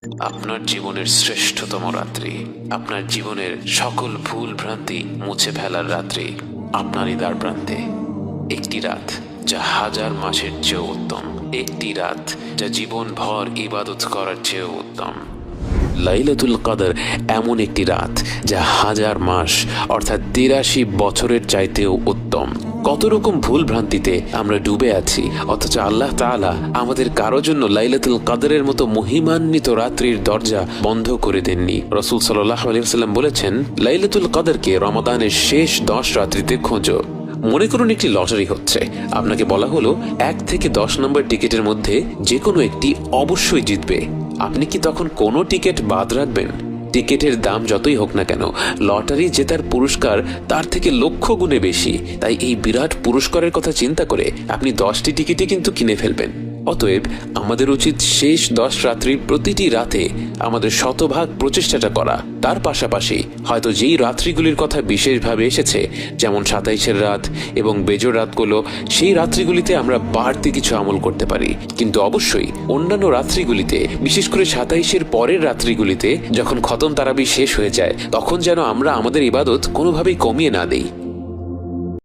আপনার জীবনের শ্রেষ্ঠতম রাত্রি, আপনার জীবনের সকল ভুল ভ্রান্তি মুছে ফেলার রাত্রি আপনারই দ্বার প্রান্তে। একটি রাত যা হাজার মাসের চেয়েও উত্তম, একটি রাত যা জীবন ভর ইবাদত করার চেয়েও উত্তম। লাইলাতুল কদর এমন একটি রাত যা হাজার মাস অর্থাৎ ৮৩ বছরের চাইতেও উত্তম। কত রকম ভুল ভ্রান্তিতে আমরা ডুবে আছি, অথচ আল্লাহ তাআলা আমাদের কারো জন্য লাইলাতুল কদরের মতো মহিমান্বিত রাত্রির দরজা বন্ধ করে দেননি। রাসূল সাল্লাল্লাহু আলাইহি ওয়াসাল্লাম বলেছেন, লাইলাতুল কদরকে রমাদানের শেষ 10 রাত্রিতে খোঁজো। মনে করুন একটি লটারি হচ্ছে, আপনাকে বলা হলো 1 থেকে 10 নম্বর টিকিটের মধ্যে যে কোনো একটি অবশ্যই জিতবে। আপনি কি তখন কোনো টিকিট বাদ রাখবেন? টিকিটের দাম যতই হোক না কেন, লটারি জেতার পুরস্কার তার থেকে লক্ষ গুণে বেশি। তাই এই বিরাট পুরস্কারের কথা চিন্তা করে আপনি 10টি টিকিটই কিন্তু কিনে ফেলবেন। অতএব আমাদের উচিত শেষ 10 রাত্রির প্রতিটি রাতে আমাদের শতভাগ প্রচেষ্টাটা করা। তার পাশাপাশি হয়তো যেই রাত্রিগুলির কথা বিশেষভাবে এসেছে, যেমন 27-এর রাত এবং বেজোড় রাতগুলো, সেই রাত্রিগুলিতে আমরা বাড়তি কিছু আমল করতে পারি। কিন্তু অবশ্যই অন্যান্য রাত্রিগুলিতে, বিশেষ করে 27-এর পরের রাত্রিগুলিতে যখন খতম তারাবি শেষ হয়ে যায়, তখন যেন আমরা আমাদের ইবাদত কোনোভাবেই কমিয়ে না দেই।